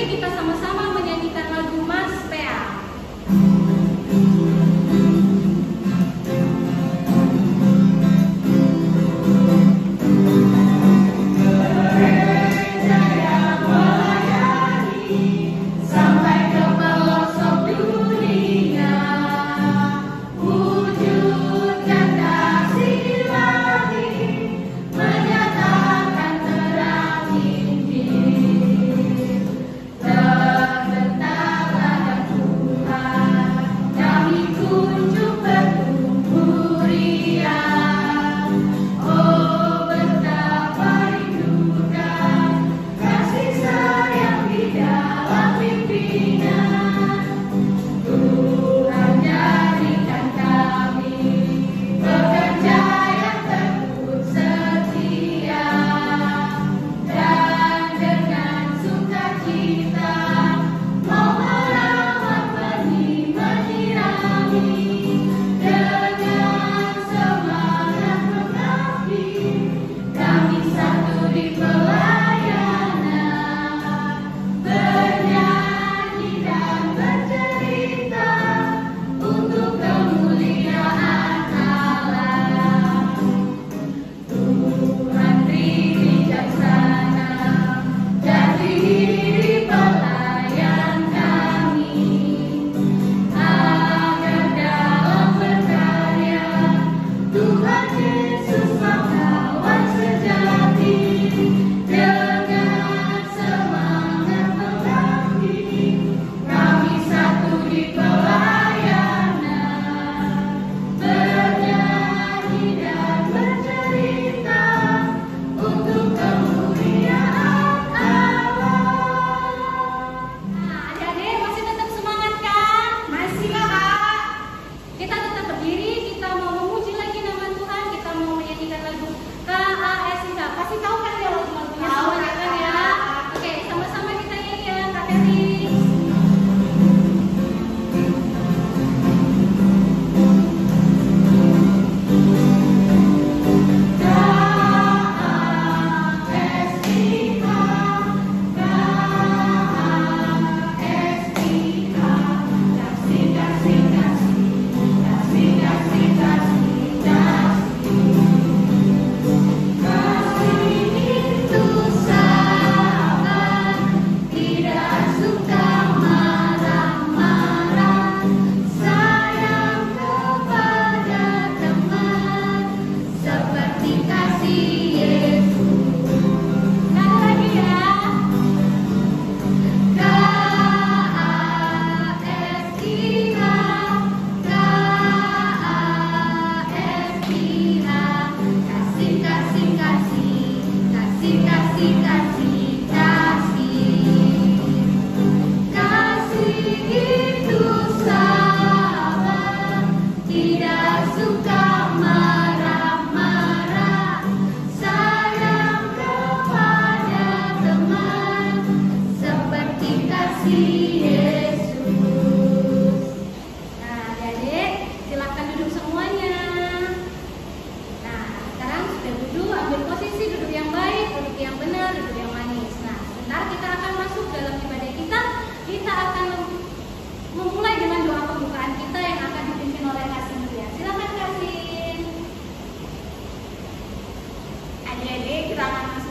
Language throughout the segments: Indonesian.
kita sama-sama menyanyikan lagu Mas Pea.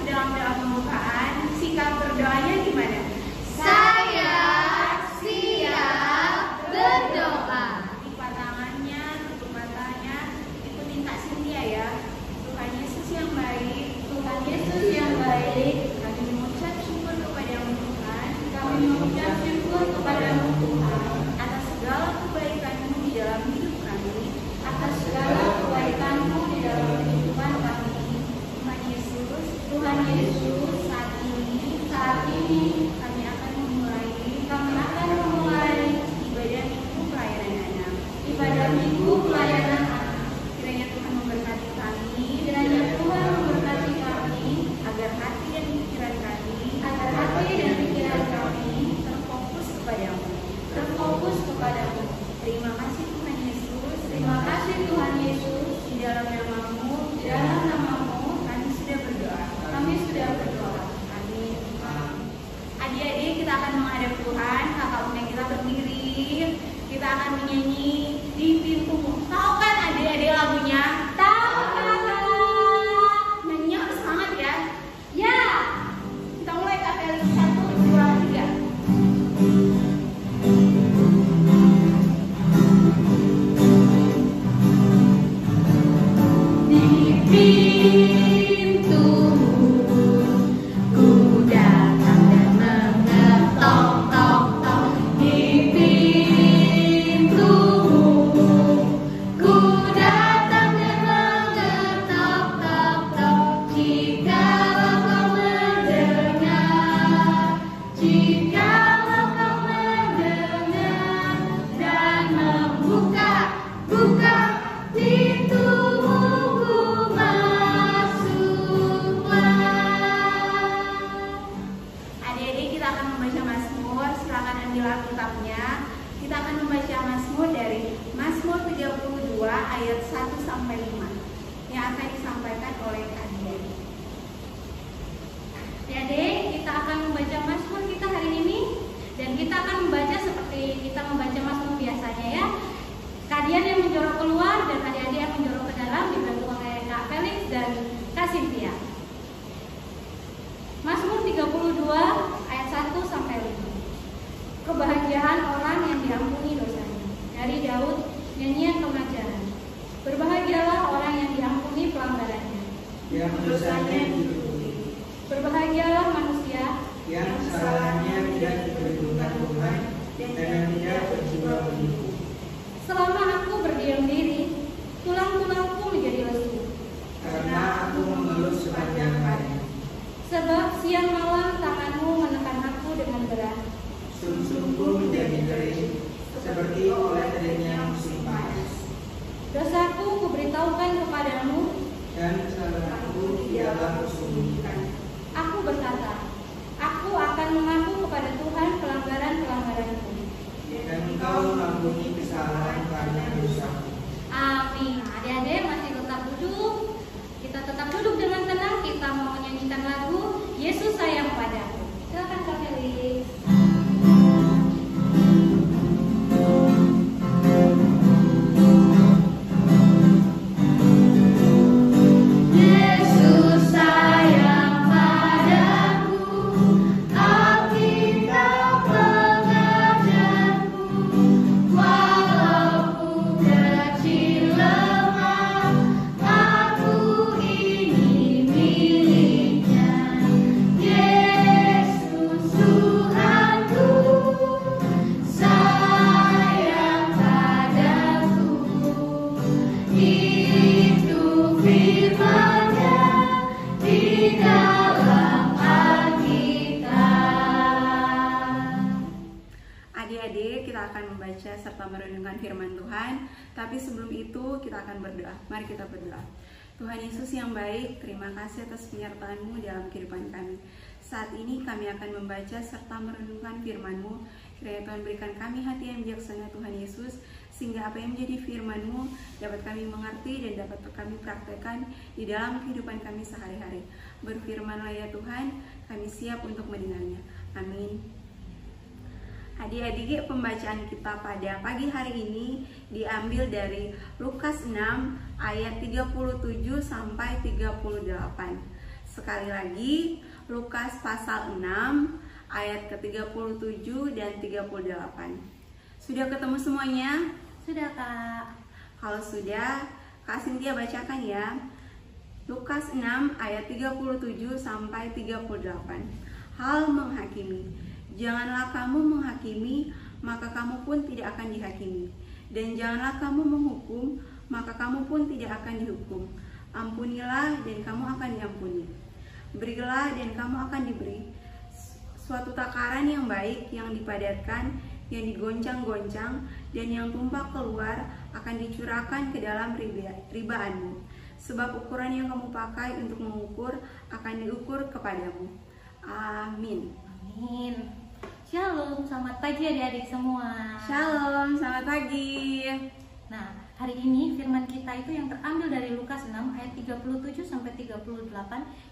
Dalam pembukaan, sikap berdoanya gimana? Saya akan menghadap Tuhan, kakak undang kita berdiri. Kita akan menyanyi Di Pintumu. Tahu kan adik-adik lagunya? Tahu kakak. Nyanyi harus semangat ya. Ya. Kita mulai Kak Felix. 1, 2, 3. Ayat 1 sampai 5 yang akan disampaikan oleh adik-adik. Adik, kita akan membaca Mazmur kita hari ini, dan kita akan membaca seperti kita membaca Mazmur biasanya ya. Kalian yang menjorok keluar dan adik-adik yang menjorok ke dalam dibantu oleh Kak Felix dan Kak Cynthia. Mazmur 32 ayat 1 sampai 5. Kebahagiaan orang yang diampuni dosanya. Dari Daud, nyanyian pengajaran. Berbahagialah orang yang diampuni pelanggarannya, yang dosanya ditutupi. Berbahagialah manusia yang kesalahannya tidak diperhitungkan Tuhan dan yang tidak berjiwa menipu. Selama aku berdiam diri, tulang-tulangku menjadi lesu, karena aku mengeluh sepanjang hari. Sebab siang malam tanganmu menekan aku dengan berat. Sumsumku menjadi kering, seperti oleh teringnya musim panas. Dosaku kuberitahukan kepadamu, dan kesalahanku ialah kusembunyikan. Aku berkata, aku akan mengaku kepada Tuhan pelanggaran-pelanggaranku, dan Engkau mengampuni kesalahan karena dosaku. Amin. Adik-adik masih tetap duduk. Kita tetap duduk dengan tenang. Kita mau menyanyikan lagu Yesus Sayang Padaku. Silakan Kak Felix. Serta merenungkan firman Tuhan. Tapi sebelum itu kita akan berdoa. Mari kita berdoa. Tuhan Yesus yang baik, terima kasih atas penyertaan-Mu dalam kehidupan kami. Saat ini kami akan membaca serta merenungkan firman-Mu. Kiranya Tuhan berikan kami hati yang bijaksana Tuhan Yesus, sehingga apa yang menjadi firman-Mu dapat kami mengerti dan dapat kami praktekkan di dalam kehidupan kami sehari-hari. Berfirman-Lah ya Tuhan, kami siap untuk mendengarnya. Amin. Adik-adik, pembacaan kita pada pagi hari ini diambil dari Lukas 6 ayat 37 sampai 38. Sekali lagi, Lukas pasal 6 ayat ke-37 dan 38. Sudah ketemu semuanya? Sudah Kak. Kalau sudah, Kak Cynthia bacakan ya. Lukas 6 ayat 37 sampai 38. Hal menghakimi. Janganlah kamu menghakimi, maka kamu pun tidak akan dihakimi. Dan janganlah kamu menghukum, maka kamu pun tidak akan dihukum. Ampunilah dan kamu akan diampuni. Berilah dan kamu akan diberi. Suatu takaran yang baik, yang dipadatkan, yang digoncang-goncang, dan yang tumpah keluar akan dicurahkan ke dalam ribaanmu. Sebab ukuran yang kamu pakai untuk mengukur akan diukur kepadamu. Amin. Amin. Shalom, selamat pagi adik-adik semua. Shalom, selamat pagi. Nah, hari ini firman kita itu yang terambil dari Lukas 6 ayat 37 sampai 38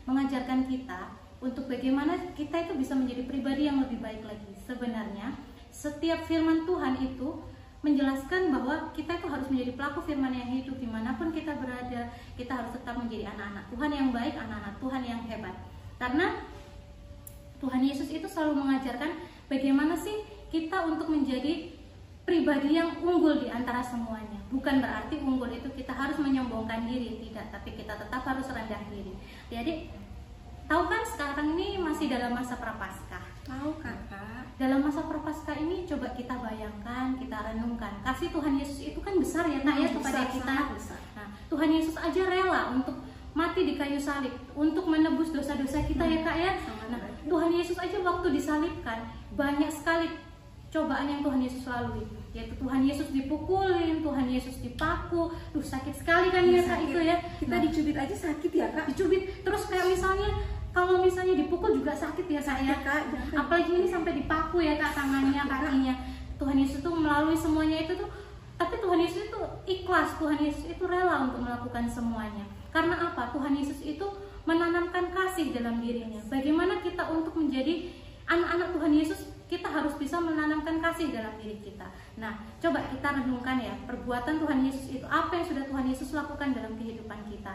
mengajarkan kita untuk bagaimana kita itu bisa menjadi pribadi yang lebih baik lagi. Sebenarnya setiap firman Tuhan itu menjelaskan bahwa kita itu harus menjadi pelaku firman yang hidup dimanapun kita berada. Kita harus tetap menjadi anak-anak Tuhan yang baik, anak-anak Tuhan yang hebat. Karena Tuhan Yesus itu selalu mengajarkan bagaimana sih kita untuk menjadi pribadi yang unggul di antara semuanya. Bukan berarti unggul itu kita harus menyombongkan diri, tidak, tapi kita tetap harus rendah diri. Jadi tahu kan sekarang ini masih dalam masa prapaskah. Tahu kakak. Dalam masa prapaskah ini coba kita bayangkan, kita renungkan. Kasih Tuhan Yesus itu kan besar ya Kak ya kepada Besar, kita. sangat besar. Nah, Tuhan Yesus aja rela untuk mati di kayu salib untuk menebus dosa-dosa kita ya Kak ya. Nah, Tuhan Yesus aja waktu disalibkan banyak sekali cobaan yang Tuhan Yesus lalui, yaitu Tuhan Yesus dipukulin, Tuhan Yesus dipaku, sakit sekali kan ya Kak itu ya. Kita dicubit aja sakit ya Kak. Dicubit terus kayak misalnya kalau misalnya dipukul juga sakit ya Kak ya. Apalagi ini sampai dipaku ya Kak, tangannya, kakinya. Tuhan Yesus tuh melalui semuanya itu tuh, tapi Tuhan Yesus itu ikhlas, Tuhan Yesus itu rela untuk melakukan semuanya. Karena apa? Tuhan Yesus itu menanamkan kasih dalam dirinya. Bagaimana kita untuk menjadi anak-anak Tuhan Yesus, kita harus bisa menanamkan kasih dalam diri kita. Nah, coba kita renungkan ya, perbuatan Tuhan Yesus itu, apa yang sudah Tuhan Yesus lakukan dalam kehidupan kita.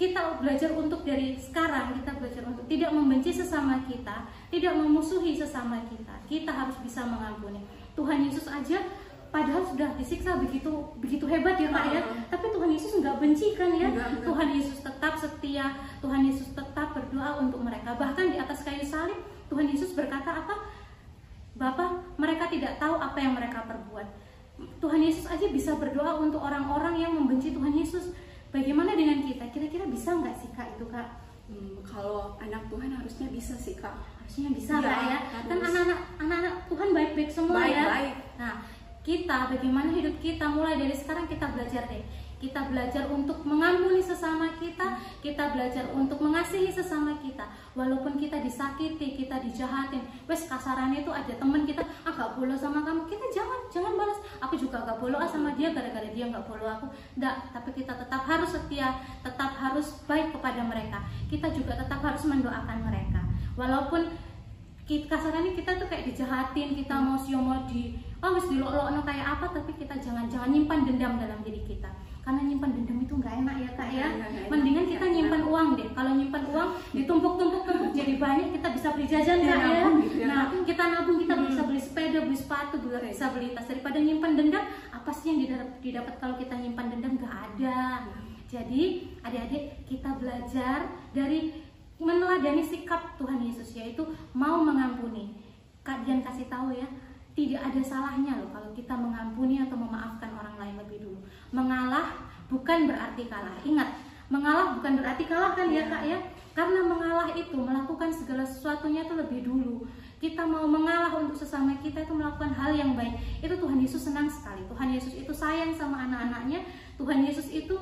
Kita belajar untuk dari sekarang, kita belajar untuk tidak membenci sesama kita, tidak memusuhi sesama kita. Kita harus bisa mengampuni. Tuhan Yesus aja padahal sudah disiksa begitu hebat ya Kak ya, tapi Tuhan Yesus nggak benci kan ya. Enggak. Tuhan Yesus tetap setia, Tuhan Yesus tetap berdoa untuk mereka. Bahkan di atas kayu salib Tuhan Yesus berkata apa? Bapa, mereka tidak tahu apa yang mereka perbuat. Tuhan Yesus aja bisa berdoa untuk orang-orang yang membenci Tuhan Yesus. Bagaimana dengan kita? Kira-kira bisa nggak sih Kak itu Kak? Kalau anak Tuhan harusnya bisa sih Kak. Harusnya bisa Ya, Kak ya. Kan harus. anak-anak Tuhan baik-baik semua ya. Baik-baik. Nah, kita bagaimana hidup kita mulai dari sekarang kita belajar deh. Kita belajar untuk mengampuni sesama kita, kita belajar untuk mengasihi sesama kita. Walaupun kita disakiti, kita dijahatin, wes kasarannya itu ada teman kita, gak follow sama kamu, kita jangan balas. Aku juga gak follow sama dia gara-gara dia gak follow aku. Enggak, tapi kita tetap harus setia, tetap harus baik kepada mereka. Kita juga tetap harus mendoakan mereka. Walaupun kasarannya kita tuh kayak dijahatin, kita mau wis dilok-lokno kayak apa, tapi kita jangan nyimpan dendam dalam diri kita. Karena nyimpan dendam itu nggak enak ya Kak ya. Mendingan kita nyimpan uang deh. Kalau nyimpan uang ditumpuk-tumpuk jadi banyak, kita bisa beli jajan Kak ya. Nah, kita nabung, kita bisa beli sepeda, beli sepatu, bisa beli tas. Daripada nyimpan dendam, apa sih yang didapat kalau kita nyimpan dendam? Nggak ada. Jadi adik-adik, kita belajar dari meneladani sikap Tuhan Yesus, yaitu mau mengampuni. Kak Dian kasih tahu ya, tidak ada salahnya loh kalau kita mengampuni atau memaafkan orang lain lebih dulu. Mengalah bukan berarti kalah. Ingat, mengalah bukan berarti kalah kan ya Kak ya. Karena mengalah itu melakukan segala sesuatunya itu lebih dulu. Kita mau mengalah untuk sesama kita itu melakukan hal yang baik. Itu Tuhan Yesus senang sekali. Tuhan Yesus itu sayang sama anak-anaknya. Tuhan Yesus itu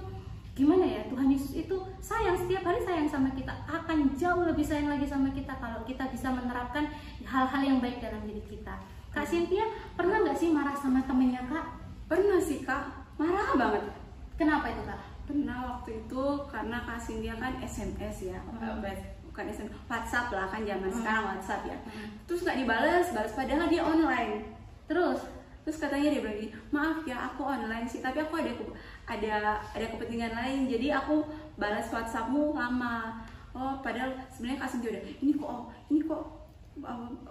gimana ya? Tuhan Yesus itu sayang, setiap hari sayang sama kita. Akan jauh lebih sayang lagi sama kita kalau kita bisa menerapkan hal-hal yang baik dalam diri kita. Kak Cynthia pernah nggak sih marah sama temennya Kak? Pernah sih Kak, marah banget. Kenapa itu Kak? Pernah waktu itu karena Kak Cynthia kan SMS ya, bukan SMS, WhatsApp lah kan zaman sekarang WhatsApp ya. Terus nggak dibales padahal dia online. Terus katanya dia bilang gini, maaf ya aku online sih, tapi aku ada kepentingan lain, jadi aku balas WhatsAppmu lama. Oh padahal sebenarnya Kak Cynthia udah ini kok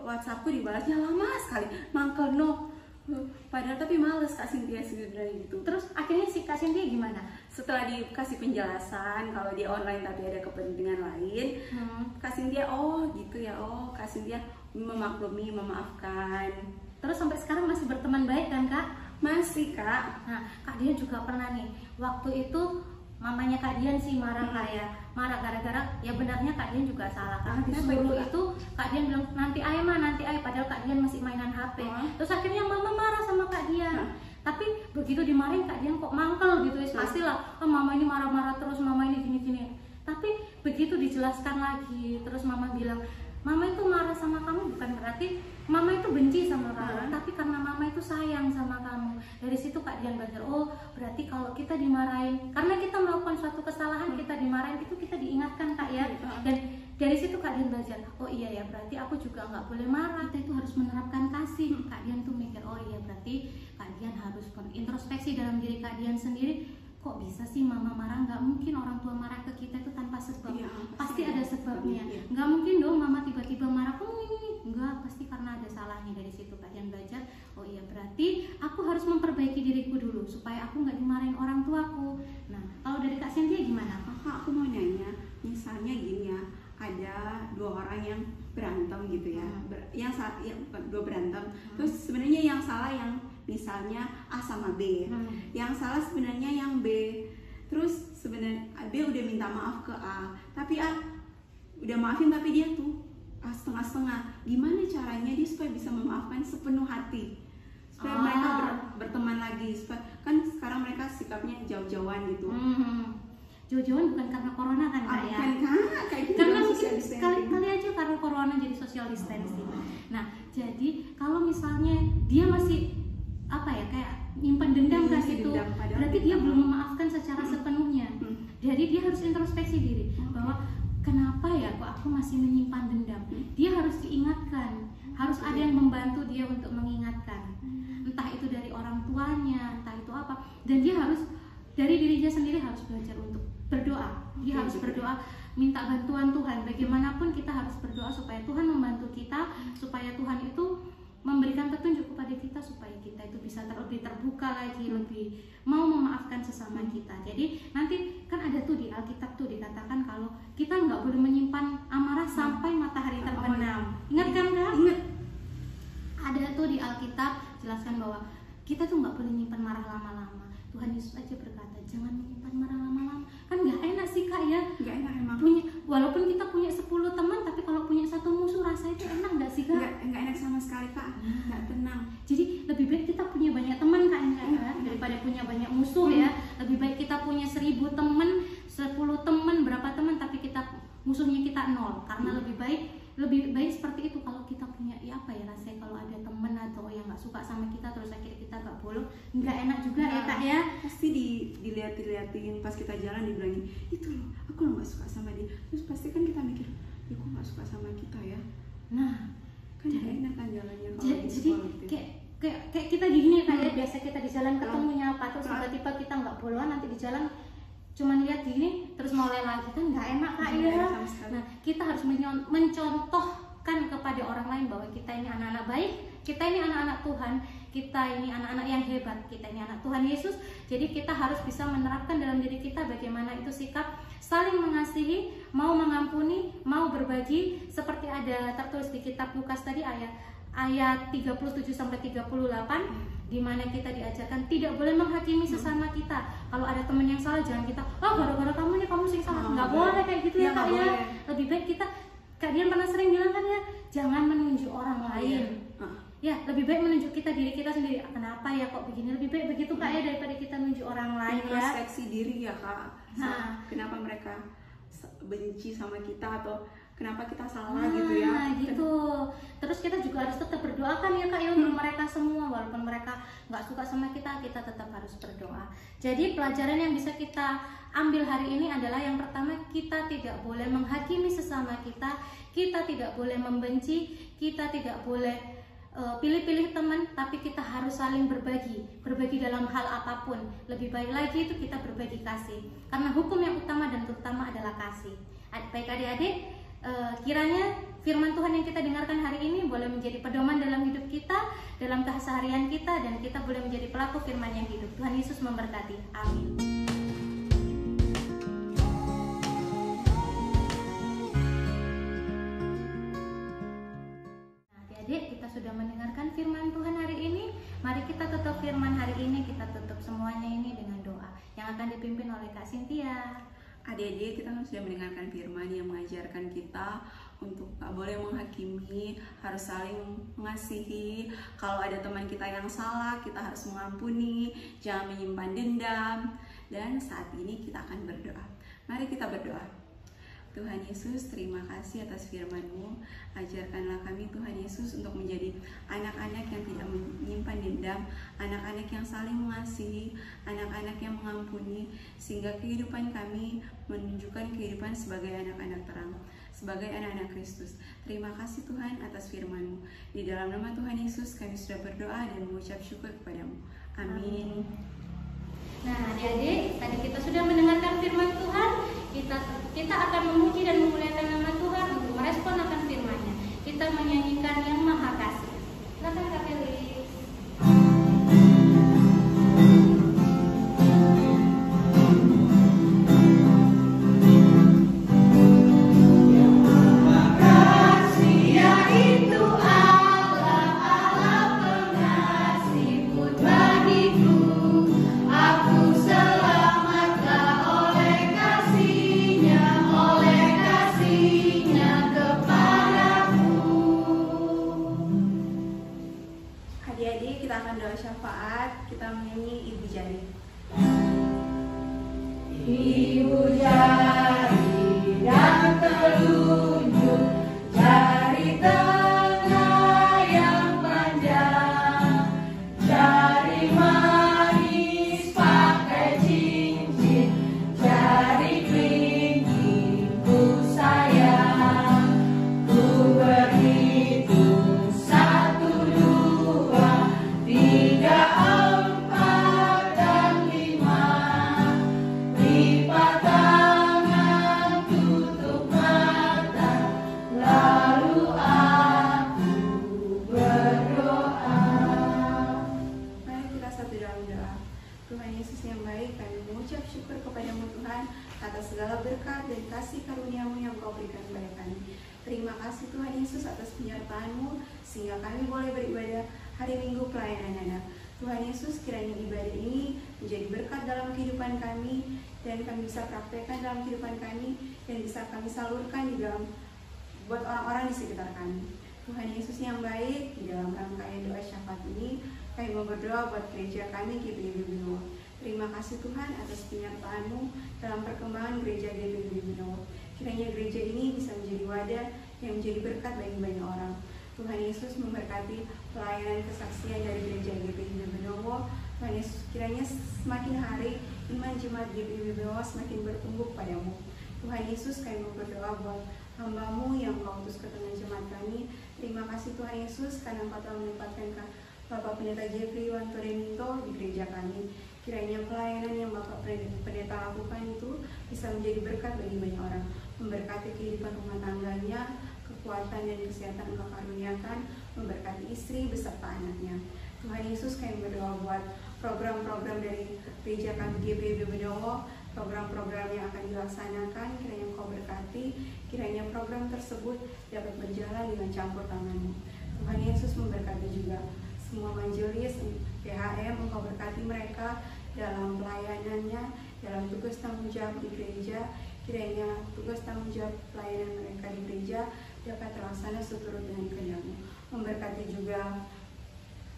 WhatsAppku dibalasnya lama sekali, mangkel no. Padahal tapi males Kak Cynthia sebenarnya gitu. Terus akhirnya si Kak Cynthia gimana? Setelah dikasih penjelasan kalau dia online tapi ada kepentingan lain, Kak Cynthia gitu ya, Kak Cynthia memaklumi, memaafkan. Terus sampai sekarang masih berteman baik kan Kak? Masih Kak. Nah Kak Dian juga pernah nih, waktu itu mamanya Kak Dian sih marah marah gara-gara ya benarnya Kak Dian juga salah karena disuruh itu Kak Dian bilang nanti ay padahal Kak Dian masih mainan HP. Terus akhirnya mama marah sama Kak Dian. Tapi begitu dimarahin Kak Dian kok mangkel gitu ya, pastilah mama ini marah-marah terus, mama ini gini-gini. Tapi begitu dijelaskan lagi, terus mama bilang mama itu marah sama kamu bukan berarti mama itu benci sama kamu, tapi karena mama itu sayang sama kamu. Dari situ Kak Dian belajar, berarti kalau kita dimarahin, karena kita melakukan suatu kesalahan, kita dimarahin, itu kita diingatkan Kak ya. Dan dari situ Kak Dian belajar, oh iya ya berarti aku juga nggak boleh marah. Kita itu harus menerapkan kasih. Kak Dian tuh mikir, oh iya berarti Kak Dian harus introspeksi dalam diri Kak Dian sendiri. Kok bisa sih mama marah? Nggak mungkin orang tua marah ke kita itu tanpa sebab. Iya, Pasti ada sebabnya. Iya. Nggak mungkin dong mama tiba-tiba marah, enggak, pasti karena ada salahnya. Dari situ Kak Dian belajar, oh iya berarti aku harus memperbaiki diriku dulu supaya aku nggak dimarahin orang tuaku. Nah, kalau dari Kak Cynthia gimana? Kak, aku mau nanya, misalnya gini ya, ada dua orang yang berantem gitu ya, dua berantem, terus sebenarnya yang salah yang misalnya A sama B, yang salah sebenarnya yang B, terus sebenarnya B udah minta maaf ke A, tapi A udah maafin tapi dia tuh setengah-setengah. Gimana caranya dia supaya bisa memaafkan sepenuh hati, supaya mereka berteman lagi, supaya, kan sekarang mereka sikapnya jauh-jauhan gitu. Jauh-jauhan bukan karena corona kan Kak ya? Karena mungkin kali aja karena corona jadi social distancing. Nah, jadi kalau misalnya dia masih apa ya, kayak nyimpan dendam ke situ, berarti dia belum memaafkan secara sepenuhnya. Jadi dia harus introspeksi diri bahwa kenapa ya kok aku masih menyimpan dendam. Dia harus diingatkan, harus ada yang membantu dia untuk mengingatkan, entah itu dari orang tuanya, entah itu apa, dan dia harus dari dirinya sendiri harus belajar untuk berdoa. Dia harus berdoa, minta bantuan Tuhan. Bagaimanapun kita harus berdoa supaya Tuhan membantu kita, supaya Tuhan itu memberikan petunjuk kepada kita, supaya kita itu bisa lebih terbuka lagi, lebih mau memaafkan sesama kita. Jadi nanti kan ada tuh di Alkitab tuh dikatakan kalau kita nggak boleh menyimpan amarah sampai matahari terbenam. Ingat kan Kak? Ingat. Ada tuh di Alkitab jelaskan bahwa kita tuh nggak boleh nyimpan marah lama-lama. Tuhan Yesus aja berkata, jangan menyimpan marah lama-lama. Kan nggak enak sih Kak ya? Nggak enak emang. Walaupun kita punya 10 teman, tapi kalau punya satu musuh rasa itu enak nggak sih Kak? Nggak enak sama sekali Kak, nggak tenang. Jadi lebih baik kita punya banyak teman Kak, daripada punya banyak musuh ya. Lebih baik kita punya 1000 teman, 10 teman, berapa teman, tapi kita musuhnya kita 0. Karena lebih baik seperti itu. Kalau kita punya ya apa ya, rasanya kalau ada teman atau yang nggak suka sama kita terus akhirnya kita nggak bolong, nggak enak juga ya Kak ya. Pasti dilihatin pas kita jalan, dibilangin itu loh, aku lo nggak suka sama dia. Terus pasti kan kita mikir, ya kok nggak suka sama kita ya. Nah, kan nggak enak kan jalannya kalau jadi kayak kita gini Kak ya, biasa kita di jalan ketemunya apa, terus tiba-tiba kita nggak bolongan, nanti di jalan cuman lihat gini terus mulai lagi, kan nggak enak Kak ya. Nah, kita harus mencontohkan kepada orang lain bahwa kita ini anak-anak baik, kita ini anak-anak Tuhan, kita ini anak-anak yang hebat, kita ini anak Tuhan Yesus. Jadi kita harus bisa menerapkan dalam diri kita bagaimana itu sikap saling mengasihi, mau mengampuni, mau berbagi, seperti ada tertulis di kitab Lukas tadi ayat 37 sampai 38, di mana kita diajarkan tidak boleh menghakimi sesama kita. Kalau ada teman yang salah, jangan kita, gara-gara kamu nih kamu sih salah. Nggak boleh kayak gitu ya Kak ya. Lebih baik kita, Kak Dian pernah sering bilang kan ya, jangan menunjuk orang lain. Ya, lebih baik menunjuk diri kita sendiri. Kenapa ya kok begini? Lebih baik begitu Kak ya, daripada kita nunjuk orang lain ya. Introspeksi diri ya Kak. Kenapa mereka benci sama kita atau kenapa kita salah gitu ya. Gitu. Terus kita juga harus tetap berdoakan ya Kak ya untuk mereka semua. Walaupun mereka nggak suka sama kita tetap harus berdoa. Jadi pelajaran yang bisa kita ambil hari ini adalah yang pertama, kita tidak boleh menghakimi sesama kita, kita tidak boleh membenci, kita tidak boleh pilih-pilih teman, tapi kita harus saling berbagi dalam hal apapun. Lebih baik lagi itu kita berbagi kasih, karena hukum yang utama dan terutama adalah kasih. Baik adik-adik, kiranya firman Tuhan yang kita dengarkan hari ini boleh menjadi pedoman dalam hidup kita, dalam keseharian kita, dan kita boleh menjadi pelaku firman yang hidup. Tuhan Yesus memberkati. Amin. Adik, kita sudah mendengarkan firman Tuhan hari ini. Mari kita tutup firman hari ini, kita tutup semuanya ini dengan doa yang akan dipimpin oleh Kak Cynthia. Adik-adik, kita sudah mendengarkan firman yang mengajarkan kita untuk tak boleh menghakimi, harus saling mengasihi. Kalau ada teman kita yang salah, kita harus mengampuni, jangan menyimpan dendam. Dan saat ini kita akan berdoa. Mari kita berdoa. Tuhan Yesus, terima kasih atas firman-Mu. Ajarkanlah kami Tuhan Yesus untuk menjadi anak-anak yang tidak menyimpan dendam, anak-anak yang saling mengasihi, anak-anak yang mengampuni, sehingga kehidupan kami menunjukkan kehidupan sebagai anak-anak terang. sebagai anak-anak Kristus. Terima kasih Tuhan atas firman-Mu. Di dalam nama Tuhan Yesus kami sudah berdoa dan mengucap syukur kepadamu. Amin. Nah, adik-adik, tadi kita sudah mendengarkan firman Tuhan. Kita akan memuji dan memuliakan nama Tuhan untuk merespon akan firman-Nya. Kita menyanyikan Yang Maha Kasih. Silakan Kak Felix. Adik-adik, kita akan doa syafaat. Kita menyanyi Ibu Jari. Ibu jari dan telunjuk, jari tengah yang panjang, jari manis pakai cincin, jari kelingking ku sayang. Ku berhitung 1, 2, 3, 4 dan 5. Lipat tangan, tutup mata, lalu aku berdoa. Mari kita satu dalam doa. Tuhan Yesus yang baik, kami mengucap syukur kepadamu Tuhan atas segala berkat dan kasih karunia-Mu yang Kau berikan kepada kami. Terima kasih Tuhan Yesus atas penyertaan-Mu sehingga kami boleh beribadah hari Minggu pelayanan anak. Tuhan Yesus, kiranya ibadah ini menjadi berkat dalam kehidupan kami dan kami bisa praktekkan dalam kehidupan kami dan bisa kami salurkan di dalam buat orang-orang di sekitar kami. Tuhan Yesus yang baik, di dalam rangkaian doa syafaat ini kami mau berdoa buat gereja kami GPI Benowo. Terima kasih Tuhan atas penyertaan-Mu dalam perkembangan gereja GPI Benowo. Kiranya gereja ini bisa menjadi wadah yang menjadi berkat bagi banyak orang. Tuhan Yesus memberkati pelayanan kesaksian dari gereja GPI Benowo. Tuhan Yesus, kiranya semakin hari iman jemaat GPI Benowo semakin bertumbuh padamu. Tuhan Yesus, kami mau berdoa buat hamba-Mu yang Kau utus ke tengah jemaat kami. Terima kasih Tuhan Yesus karena Engkau telah menempatkan Bapak Pendeta Jeffrey Wanto Deminto di gereja kami. Kiranya pelayanan yang Bapak Pendeta lakukan itu bisa menjadi berkat bagi banyak orang, memberkati kehidupan rumah tangganya, kekuatan dan kesehatan Engkau karuniakan, memberkati istri beserta anaknya. Tuhan Yesus, kami berdoa buat program-program dari gereja kami GPI Benowo, program-program yang akan dilaksanakan, kiranya Engkau berkati, kiranya program tersebut dapat berjalan dengan campur tangan-Mu. Tuhan Yesus memberkati juga semua majelis PHM, Engkau berkati mereka dalam pelayanannya, dalam tugas tanggung jawab di gereja. Kiranya tugas tanggung jawab pelayanan mereka di gereja dapat terlaksana seturut dengan kehendak-Mu. Memberkati juga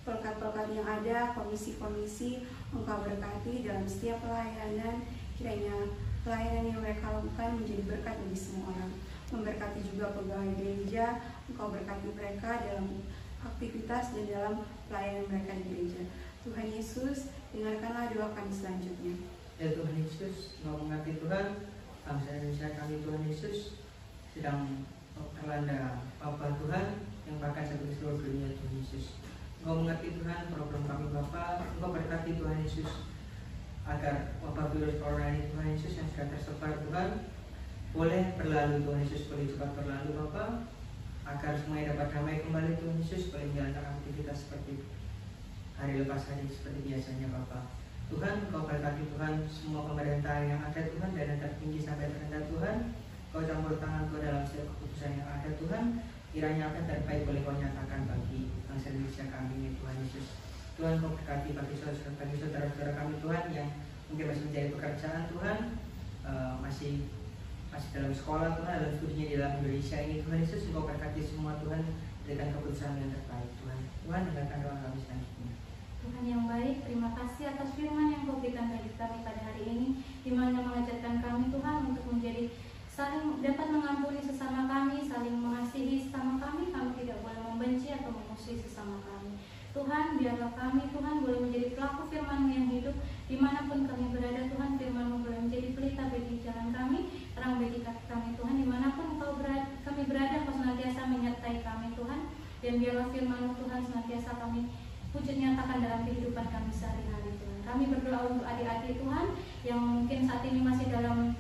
pelkat-pelkat yang ada, komisi-komisi, Engkau berkati dalam setiap pelayanan. Kiranya pelayanan yang mereka lakukan menjadi berkat bagi semua orang. Memberkati juga pegawai gereja, Engkau berkati mereka dalam aktivitas dan dalam pelayanan mereka di gereja. Tuhan Yesus, dengarkanlah doa kami selanjutnya. Ya Tuhan Yesus, Engkau mengerti Tuhan, bangsa Indonesia kami Tuhan Yesus sedang terlanda Bapa Tuhan yang bahkan sampai seluruh dunia Tuhan Yesus. Engkau mengerti Tuhan program kami Bapa, Engkau berkati Tuhan Yesus agar wabah virus corona ini Tuhan Yesus yang sudah tersebar Tuhan boleh berlalu Tuhan Yesus, boleh cepat berlalu Bapa, agar semuanya dapat damai kembali Tuhan Yesus, boleh menjalankan aktivitas seperti hari lepas hari seperti biasanya Bapa. Tuhan, Kau berkati Tuhan semua pemerintahan yang ada Tuhan, dari yang tertinggi sampai terendah Tuhan. Kau campur tangan Tuhan dalam setiap keputusan yang ada Tuhan. Kiranya apa yang terbaik boleh Kau nyatakan bagi bangsa Indonesia kami ini Tuhan Yesus. Tuhan, Kau berkati bagi saudara-saudara kami Tuhan yang mungkin masih mencari pekerjaan Tuhan, masih dalam sekolah Tuhan, dalam studinya di dalam Indonesia ini Tuhan Yesus. Engkau berkati semua Tuhan, berikan keputusan yang terbaik Tuhan. Tuhan, dengarkan doa kami selanjutnya. Tuhan yang baik, terima kasih atas firman yang Kau berikan bagi kami pada hari ini, di mana mengajarkan kami Tuhan untuk menjadi saling dapat mengampuni sesama kami, saling mengasihi sesama kami tidak boleh membenci atau memusuhi sesama kami. Tuhan, biarlah kami Tuhan boleh menjadi pelaku firman-Mu yang hidup, dimanapun kami berada Tuhan, firman-Mu boleh menjadi pelita bagi jalan kami, terang bagi kaki kami Tuhan, dimanapun Engkau berada berada, Kau senantiasa menyertai kami Tuhan. Dan biarlah firman Tuhan senantiasa kami wujud nyatakan dalam kehidupan kami sehari-hari Tuhan. Kami berdoa untuk adik-adik Tuhan yang mungkin saat ini masih dalam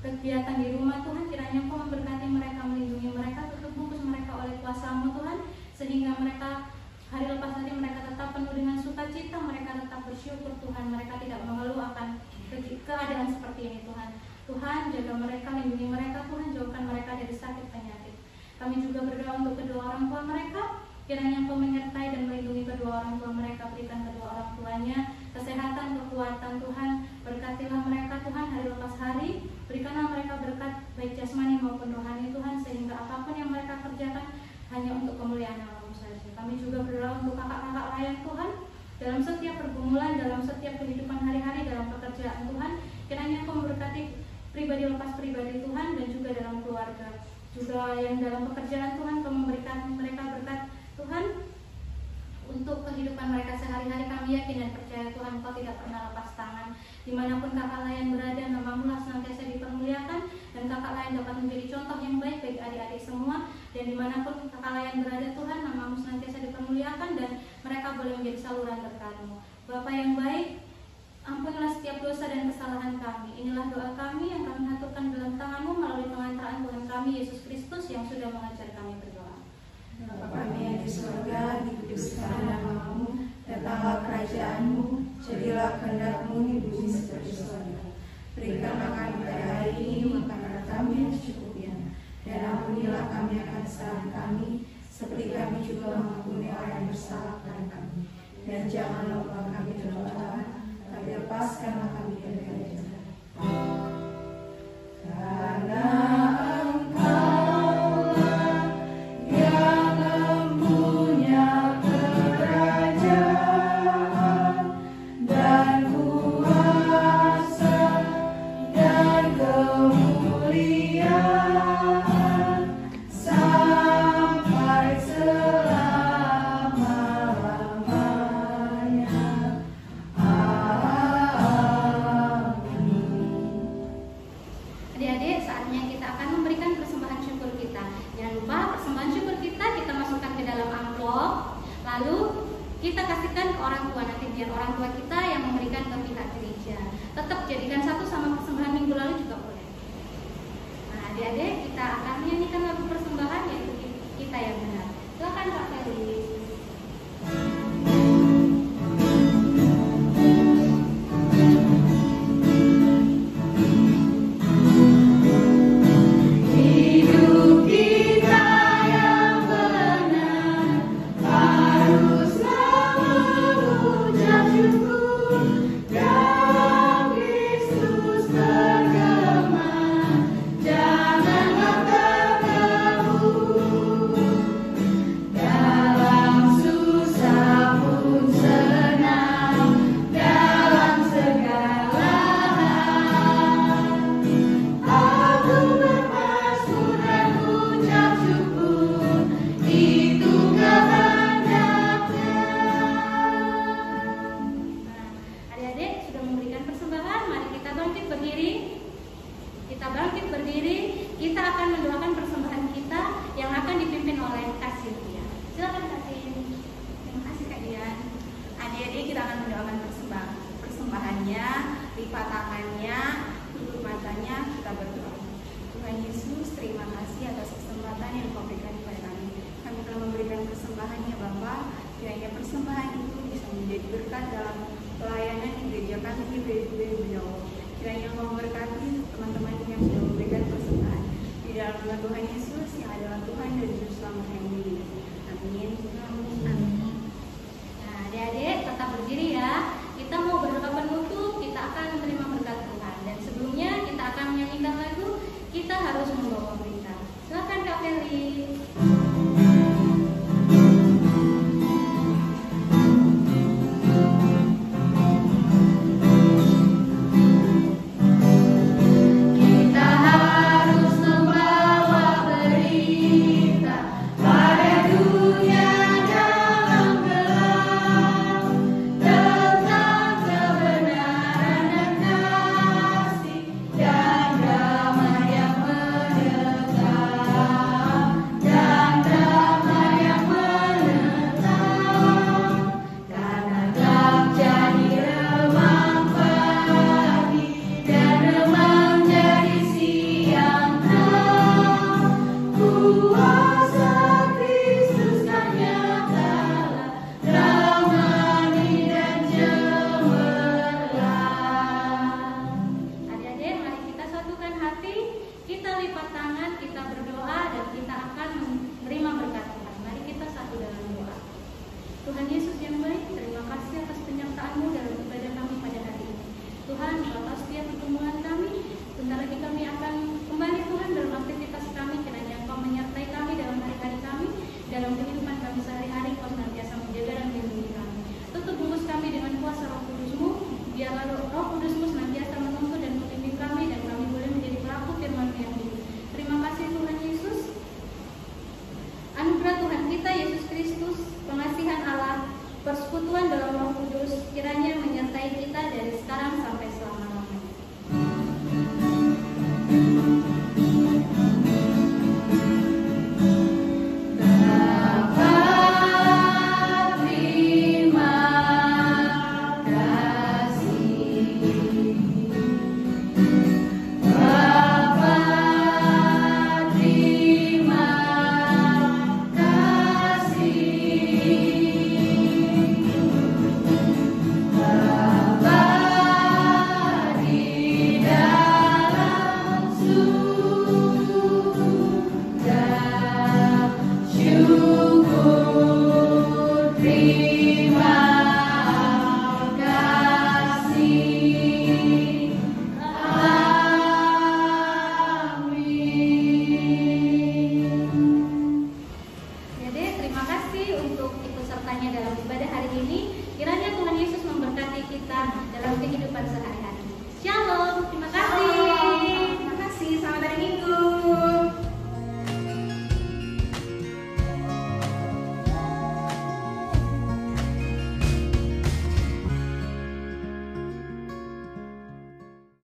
kegiatan di rumah Tuhan. Kiranya Kau memberkati mereka, melindungi mereka, tutup bungkus mereka oleh kuasa-Mu Tuhan, sehingga mereka hari lepas hari mereka tetap penuh dengan sukacita, mereka tetap bersyukur Tuhan, mereka tidak mengeluh akan keadaan seperti ini Tuhan. Tuhan, jaga mereka, lindungi mereka Tuhan, jauhkan mereka dari sakit penyakit. Kami juga berdoa untuk kedua orang tua mereka, kiranya Kau menyertai dan melindungi kedua orang tua mereka, berikan kedua orang tuanya kesehatan, kekuatan Tuhan, berkatilah mereka Tuhan hari lepas hari, berikanlah mereka berkat baik jasmani maupun rohani Tuhan, sehingga apapun yang mereka kerjakan hanya untuk kemuliaan nama-Mu saja. Kami juga berdoa untuk kakak-kakak layan Tuhan, dalam setiap pergumulan, dalam setiap kehidupan hari-hari, dalam pekerjaan Tuhan, kiranya Kau memberkati pribadi lepas pribadi Tuhan, dan juga dalam keluarga, juga yang dalam pekerjaan Tuhan, Kau memberikan mereka berkat Tuhan untuk kehidupan mereka sehari-hari. Kami yakin dan percaya Tuhan, Kau tidak pernah lepas tangan. Dimanapun kakak layan berada, nama-Mu lah senantiasa dipermuliakan, dan kakak layan dapat menjadi contoh yang baik bagi adik-adik semua. Dan dimanapun kakak layan berada Tuhan, nama-Mu senantiasa dipermuliakan, dan mereka boleh menjadi saluran berkat-Mu. Bapa yang baik, ampunilah setiap dosa dan kesalahan kami. Inilah doa kami yang kami haturkan dalam tangan-Mu melalui pengantaran Tuhan kami Yesus Kristus yang sudah mengajar kami berdoa. Bapa kami yang di surga, dikuduskan nama-Mu, datanglah kerajaan-Mu, jadilah kehendak-Mu di bumi seperti surga. Berikanlah kami pada hari ini makanan kami yang secukupnya, dan ampunilah kami akan kesalahan kami, seperti kami juga mengampuni orang yang bersalah kepada kami. Dan janganlah membawa kami dalam cobaan, tapi lepaskanlah kami dari yang jahat. Karena kita kasihkan ke orang tua, nanti biar orang tua kita yang memberikan ke pihak gereja. Tetap jadikan satu sama persembahan minggu lalu juga boleh. Nah, adik-adik, kita akan menyanyikan lagu persembahan yaitu Kita Yang Benar. Silakan Kak Felis. Dalam Tuhan Yesus